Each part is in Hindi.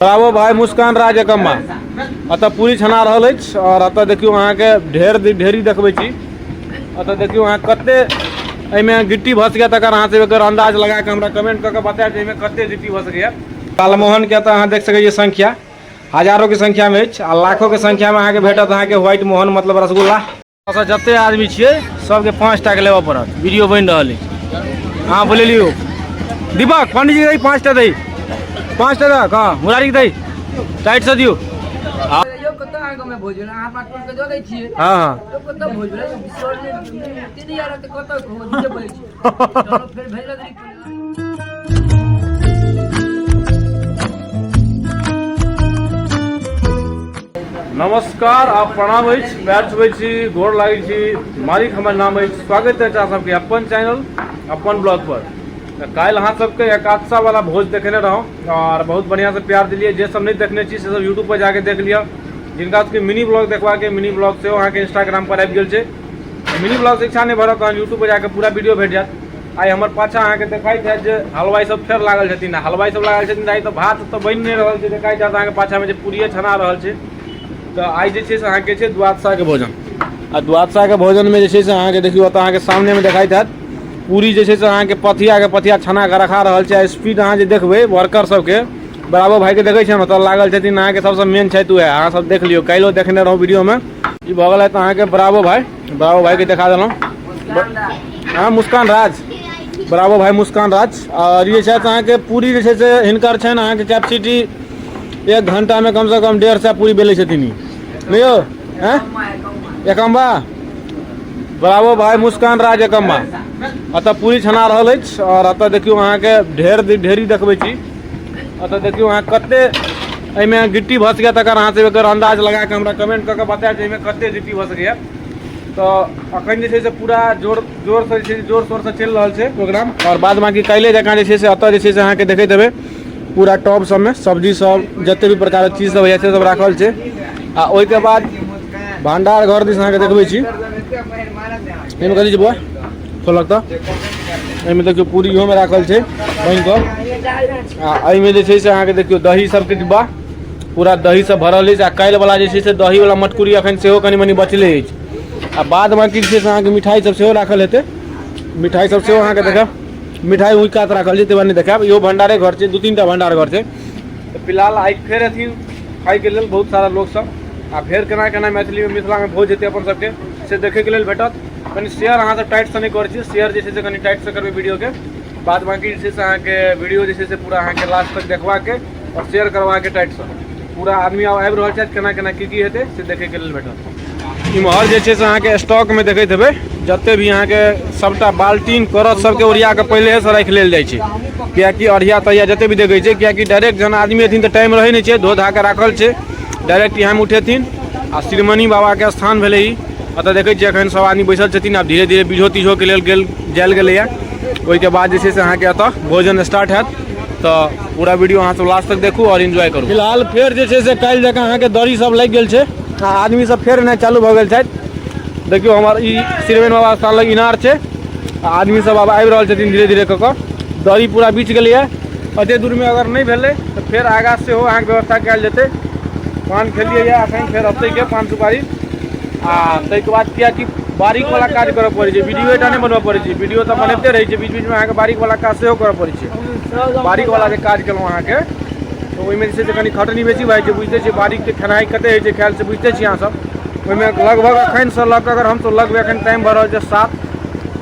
बराबर भाई मुस्कान राज एकम्मा अतः पूरी छना रहल अछि और अतः देखियो अहाँ के ढेरी देखबै छी। अतः देखियो अहाँ कते एमे गिट्टी भस गया तकर अहाँ से एकर अंदाज लगा के हमरा कमेंट क के बताएब जे एमे कते गिट्टी भस गया। लालमोहन के अतः अहाँ देख सकै छी संख्या हजारों के संख्या में अछि आ लाखों के संख्या में अहाँ के भेटत अहाँ के व्हाइट मोहन मतलब रसगुल्ला। जते आदमी छियै सबके 5 टा के लेबऽ पड़त। वीडियो बनि रहल अछि। हाँ बोले लियो दीपक पंडित जी 5 टा दई 5 टा दा हां मुरारी दई टाइट से दियो। यो कत आगो में भोजन अहाँ पास के दो दै छियै। हां यो कत भोजन विश्वर ने 3000 त कत भोजन बोलै छी। चलो फिर भेज दी। नमस्कार आप प्रणाम अछि पैर छुबै छी गोर लागै छी मालिक हमर नाम अछि स्वागत है अहाँ सबके अपन चैनल अपन ब्लॉग पर। कल अहाँ सबके एकादशा वाला भोज देखने रहूँ और बहुत बढ़िया से प्यार दिलिए। जे सब नहीं देखने छी से सब यूट्यूब पर जाके देख लिया। जिनका सबके मिनी ब्लॉग देखवा के मिनी ब्लॉग से अहाँ के इंस्टाग्राम पर आबि गेल छै। मिनी ब्लॉग से इच्छा नहीं भरत तहन यूट्यूब पर जाके पूरा वीडियो भेट जात। आई हमर पाछा अहाँ के देखाइत है जे हलवाई सब फेर लागल छथिन। हलवाई सब लागल छथिन आई तो भात तो बनि नहीं रहल छै। देखाइत है अहाँ के पाछा में जे पूरिये छना रहल छै। तो आई जे छै से अहाँ के छै द्वादशा के भोजन आ द्वादशा के भोजन में जे छै से अहाँ के देखियो त अहाँ के सामने में देखाइत है पूरी जे छै से अहाँ के पथिया छना के रखा रहल छै। स्पीड अहाँ जे देखबै वर्कर सबके बराबर भाई के देखै छै न त लागल छथिन अहाँ के सबसे मेन छै उहे अहाँ सब देख लियो। काल्हिओ देखने रहौ वीडियो में ई भ गेलै त अहाँ के बराबर भाई के देखा देलौ। हां मुस्कान राज बराबर भाई मुस्कान राज और ये छै अहाँ के पूरी जे छै से हिनकर छै अहाँ के कैपेसिटी 1 घंटा में कम से कम 150 पूरी बेले छथिन नहीं हो हैं एकम्बा बराबर भाई मुस्कान राज एकम्बा अतः पूरी छना रहल अछि और अतः देखियो अहाँ के ढेरी देखबै छी। अतः देखियो अहाँ कते एमे गिट्टी भस गया तकर अहाँ से एकर अंदाज लगा के हमरा कमेंट क के बताएब जे एमे कते गिट्टी भस गया। तो अखन जे छै से पूरा जोर शोर से चल रहल छै प्रोग्राम और बाद बाकी काल्हि जकाँ जे छै से अतः जे छै से अहाँ के देखैत हेबै पूरा टॉप सब में सब्जी सब जते भी प्रकार के चीज सब है से सब राखल छै। आ ओइ के बाद भंडार घर दिस अहाँ के देखबै छी एमे कथि छै बुआ खोलक त एमे देखियो पूरी इहो में राखल छै बनि क आ एहि में जे छै से अहाँ के देखियो दही सब के डिब्बा पूरा दही सब भरल अछि। आ काल्हि वाला जे छै से दही वाला मटकुरी अखन सेहो कनि मनि बचले अछि। आ बाद बाकी जे छै से अहाँ के मिठाई सब सेहो राखल हेतै। मिठाई सब सेहो अहाँ के देखब मिठाई उइ कात राखल छै तेबानी देखाब। इहो भंडारे घर छै 2-3 टा भंडार घर छै। तो फिलहाल आई फेर अथिन खाई के लेल बहुत सारा लोग सब आ फेर केना मैथिली में मिथिला में भोज हेतै अपन सबके से देखे के लेल भेटत। कनि शेयर अहाँ सब टाइट से नहीं करै छी शेयर जे छै से कनि टाइट से करबै वीडियो के। बाद बाकी जे छै से अहाँ के वीडियो जे छै से पूरा अहाँ के लास्ट तक देखवा के और शेयर करवा के टाइट से पूरा आदमी आबि रहल छै केना की हेतै से देखे के लेल भेटत। इम्हर जे छै से अहाँ के स्टॉक में देखैत हेबै जते भी अहाँ के सबटा बाल्टीन करत सबके ओरिया के पहिले से राख लेल जाइ छै कियाकि अढ़िया तहिया जते भी देखै छै कियाकि डायरेक्ट जन आदमी एथिन त टाइम रहै नहीं छै धो धा के राखल छै डायरेक्ट यहाँ में उठेथिन। आ श्रीमणि बाबा के स्थान भेलै ई अतः देखै छियै एखन सब आदमी बैसल छथिन। आब धीरे धीरे बीझो तीझो के लेल जायल गेलैया ओहि के बाद जे छै से अहाँ के अतः भोजन स्टार्ट हैत। तो पूरा वीडियो अहाँ सब लास्ट तक देखू और एंजॉय करू। फिलहाल फेर जे छै से काल्हि जकाँ अहाँ के दही सब लागि गेल छै आ आदमी सब फेर एनाइ चालू भऽ गेल छथि। देखियो हमर ई श्रीमणि बाबा स्थान लग इनार छै आदमी सब आब आबि रहल छथिन धीरे धीरे कऽ दही पूरा बीच गेलैया। अते दूर में अगर नहीं भेलै तो फेर आगाँ सेहो अहाँ के व्यवस्था कयल जेतै। पान खेलिए या अखन फेर हफ्ते के पान सुपारी आ तै के बाद कियाकि बारीक वाला काज करऽ पड़ै छै वीडियो एटा नहीं बनबऽ पड़ै छै। वीडियो तो बनैते रहै छै बीच बीच में अहाँ के बारीक वाला काज सेहो करऽ पड़ै छै। बारीक वाला जे काज केलहुँ अहाँ के तो ओहि में जे छै से कनि खटनी बेसी भऽ जाइ छै बुझिते छियै बारीक के खेनाइ कते होइ छै खायल से बुझिते छियै अहाँ सब। ओहि में लगभग अखन से लग अगर हम तो लगभग अखन टाइम भऽ रहल छै 7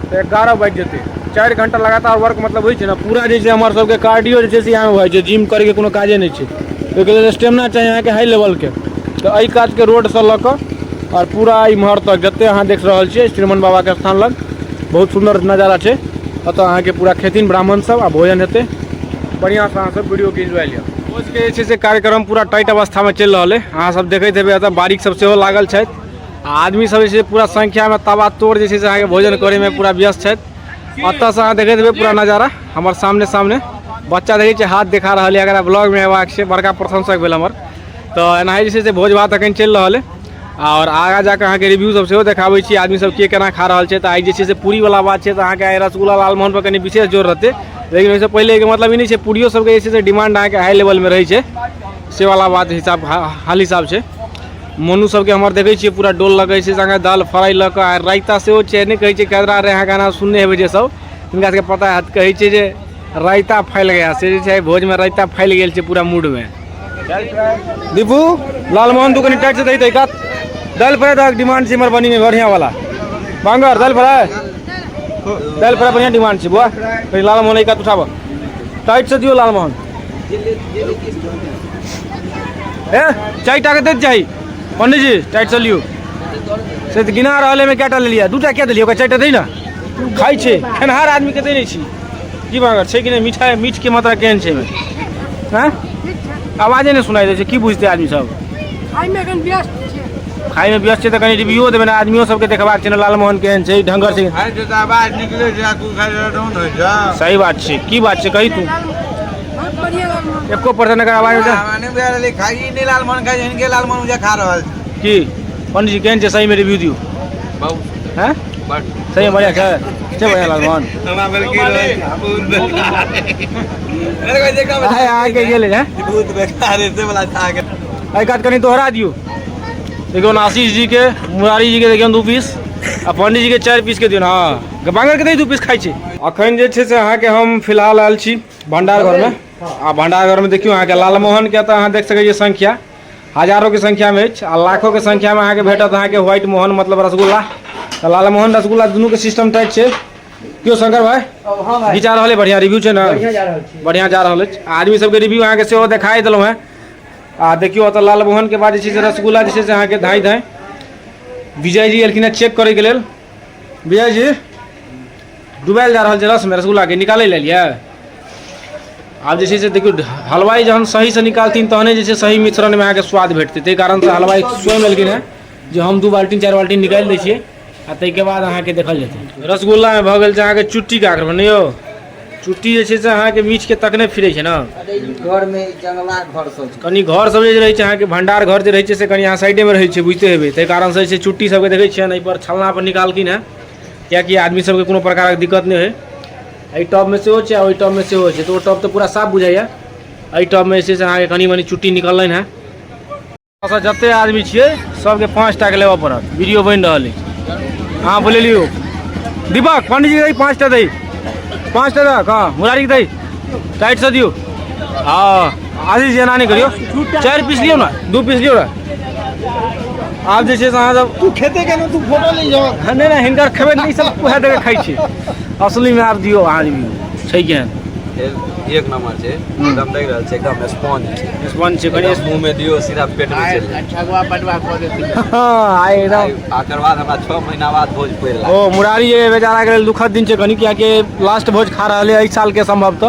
तो 11 बाजि जेतै। 4 घंटा लगातार वर्क मतलब होइ छै ना पूरा जे छै हमर सबके कार्डियो जे छै से यहाँ होइ छै जिम करे के कोनो काजे नहीं छै। ओहिके लेल स्टेमिना चाहिए अहाँ के हाई लेवल के। तो एहि काज के रोड से लऽ कऽ और पूरा इम्हर तक जते अहाँ देख रहल छियै श्रीमन बाबा के स्थान लग बहुत सुंदर नजारा छै। अतः अहाँ के पूरा खेथिन ब्राह्मण सब आ भोजन हेतै बढ़िया से अहाँ सब वीडियो के एंजॉय लिअ। भोज के जे छै से कार्यक्रम पूरा टाइट अवस्था में चलि रहल है। अहाँ सब देखैत हेबै अतः बारीक सब सेहो लागल छथि आ आदमी सब जे छै पूरा संख्या में तबा तोड़ जे छै से अहाँ के भोजन करे में पूरा व्यस्त छथि। अतः से अहाँ देखैत हेबै पूरा नजारा हमर सामने बच्चा देखै छै हाथ देखा रहल है अगर ब्लॉग में एबाक छै बड़का प्रशंसक भेल हमर। तो एनाही जे छै से भोज भात अखन चलि रहल है और आगा जाके अहाँ के रिव्यू सब सेहो देखाबै छी आदमी सब के केना खा रहल छै। तो आई जे छै से पूरी वाला बात छै तो अहाँ के रसगुल्ला लालमोहन पर कनि विशेष जोर रहतै लेकिन ओहिसे पहिले के मतलब ई नहीं छै पूरियो सब के जे छै से डिमांड अहाँ के हाई लेवल में रहै छै से वाला बात हिसाब हाल हिसाब से मोनू सबके हमारे देखे छे पूरा डोल लगे छे संगे दाल फ्राई लक आ रायता से छे नहीं कहे छे केदरा रे गाना सुनने हेबे जे सब इनका सबके पता है कहे छे जे रायता फैल गया से छे भोज में रायता फैल गेल छे पूरा मूड में। दीपू लालमोहन तू कनी टाइट से दई का दाल फ्राई तक डिमांड छे हमर बनी में बढ़िया वाला बांगर दाल फ्राई बढ़िया डिमांड छे बुआ लालमोहन का उठाबो टाइट से दियो लालमोहन ए चाय टाके दे चाहिए पंडित जी टाइट से लियो से गिना रहले में क्या ले लिया दूटा क्या दिलियो का चाय दे ना खाई छे खेनहार आदमी के दे नहीं छी की बांगर छे कि नहीं मीठा मीठ के मात्रा केहन छे में हैं आवाजे नहीं सुनाई दे छे की बुझते आदमी सब खाई में एखन व्यस्त छै खाई में व्यस्त छे त कनी रिव्यू देबे ना आदमियों सबके देखबाक छे ना लालमोहन केहन छे ढंगर से खाई तो आवाज निकले जा तू खाई डाउन हो जा सही बात छे की बात छे कही तू बहुत बढ़िया लालमोहन एको परसेंट का आवाज होता माने बेले खाई नहीं लालमोहन खाई इनके लालमोहन मुझे खा रहल की पंडित जी केहन छे सही में रिव्यू दियो बहुत हैं बट सही में बढ़िया छे बढ़िया लालमोहन हमरा बेल की अरे कोई देखा आए आके गेले हैं बहुत बेकार है से वाला था के आई काट कनी दोहरा दियो देखो आशीष जी के मुरारी जी के देखियो 2 पीस आ पंडित जी के 4 पीस के दियो ना बांगर के 2 पीस खाई छे अखन जे छे से अहाँ के हम फिलहाल आयल छी भंडार घर में आ भंडार घर में देखियो अहाँ के लालमोहन के त अहाँ देख सकै छियै संख्या हजारों के संख्या में आ लाखों के संख्या में अहाँ के भेटत अहाँ के व्हाइट मोहन मतलब रसगुल्ला त लालमोहन रसगुल्ला दोनों के सिस्टम टाइट छे क्यों शंकर भाई हां भाई विचार रहले बढ़िया रिव्यू छे ना बढ़िया जा रहल छै आदमी सब के रिव्यू अहाँ के सेहो देखाई देलौ हैं आ देखियो त लालमोहन के बाद जे छै रसगुल्ला जे छै से अहाँ के धाई धाई विजय जी एलखिन चेक करे के लेल विजय जी डुबाइल जा रहल छै रस में रसगुल्ला के निकाले ले लिया आब जे छै से देखियो हलवाई जहन सही से निकालथिन तहने जे छै सही मिश्रण में अहाँ के स्वाद भेटते ते कारण से हलवाई स्वयं एलखिन है जे हम 2 बाल्टी 4 बाल्टी निकाल दै छियै आ तै के बाद अहाँ के देखल जेतै रसगुल्ला में भ गेल छै अहाँ के चुट्टी का आकर नहीं हो चुट्टी जे छै से अहाँ के मीठ के तकने फिरे छै ना घर में जंगला घर सब कनी घर सब जे रहै छै अहाँ के भंडार घर जे रहै छै से कनी अहाँ साइडे में रहै छै बुझते हेबै तै कारण से छै चुट्टी सब के देखै छियै एहि पर छलना पर निकालकिन है कियाकि आदमी सब के कोनो प्रकार के दिक्कत नहीं है एहि टॉप में सेहो छै आ ओहि टॉप में सेहो छै तो ओ टॉप तो पूरा साफ बुझाइया एहि टॉप में जे छै से अहाँ के कनी मनी चुट्टी निकललैन है अच्छा जते आदमी छियै सबके 5 टा के लेबऽ पड़त वीडियो बनि रहल है हाँ बोले लियो दीपक पंडित जी 5 टा दै 5 टा दे हाँ मुरारी के दै टाइट से दियो हाँ आशीष जी एना नहीं करियो 4 पीस लियो ना 2 पीस लियो ना आप जे छै से अहाँ सब तू खेते के तू फोटो ले जा नहीं नहीं हिनकर खेबे नहीं सब उहे देके खाई छी असली में आप दियो अहाँ रिव्यू छै केहन एक नंबर छे एकदम देख रहल छे एकदम स्पॉन्ज छे स्पॉन्ज छै कनी मुंह में दियो सीधा पेट में चल छगवा पटवा कर देती हां आइ एकदम आकर बाद हमरा 6 महीना बाद भोज पड़ला ओ मुरारी ये बेचारा के दुखद दिन छै कनी किया कि लास्ट भोज खा रहले एहि साल के संभव तो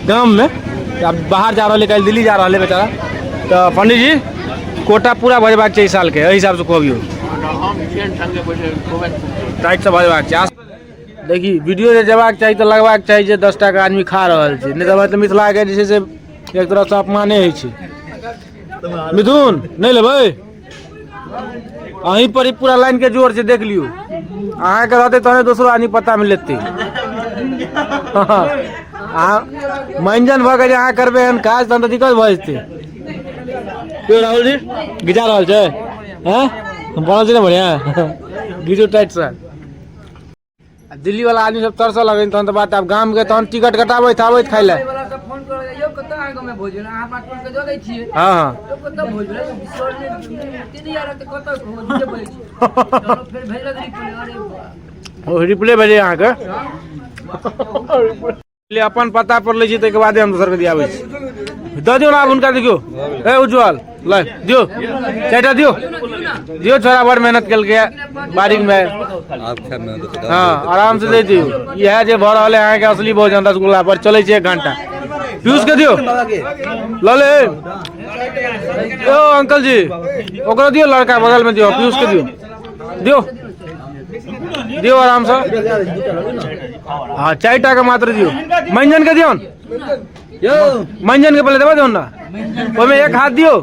गांव में अब बाहर जा रहले कल दिल्ली जा रहले बेचारा तो पंडित जी कोटा पूरा भजबाक छै इस साल के एहि हिसाब से कहबियो हम फ्रेंड संगे बैठे कोबे टाइट से भजबाक छै देखी वीडियो जे जेबाक चाही तो लगबाक चाही जे 10 टा के आदमी खा रहल छै नहीं तो मिथिला के जे छै से एक तरह से अपमाने होइ छै मिथुन नहीं लेबै अहीं पर ही पूरा लाइन के जोर से देख लियो अहाँ के रहते तहने दोसरो आदमी पता में लेते मंजन भ के अहाँ करबे हन काज तहन तो दिक्कत भ जेतै क्यों राहुल जी गिजा रहल छै हैं हम बनल छै ना बढ़िया गिजो टाइट से दिल्ली वाला आदमी सब तरस लगे तहन तो बात अब गाम के तहन टिकट कटाबैत आबैत खाइ ले वाला सब फोन कर यो कत आ गांव में भोज अहाँ पास के दे दै छियै हां हां तो कत भोज रे बिसर ने 3000 त कत भोज दे पड़ै छै चलो फिर भेज लग अरे ओ रिप्ले भेजे अहाँ के ले अपन पता पर ले छी तै के बाद हम दोसर के दियाबै छी द दियो ना आप उनका देखियो ए उज्जवल ले दियो चाटा दियो दियो छोरा बड़ मेहनत कल के बारिक में हाँ आराम से दे दियो यह जे भ रहल है अहाँ के असली भोजन रसगुल्ला पर चले छै 1 घंटा पीयूष के दियो ल ले ओ अंकल जी ओकरा दियो लड़का बगल में दियो पीयूष के दियो दियो आराम से हाँ 4 टा के मात्र दियो मंजन के दियो मंजन के पहले देबे दियो ना ओमे 1 हाथ दियो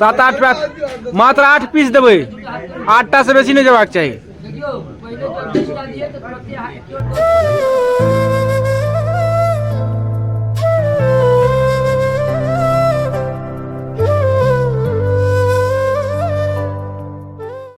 7-8 मात्र 8 पीस देबै 8 टा से बेसी नहीं जेबाक चाहिए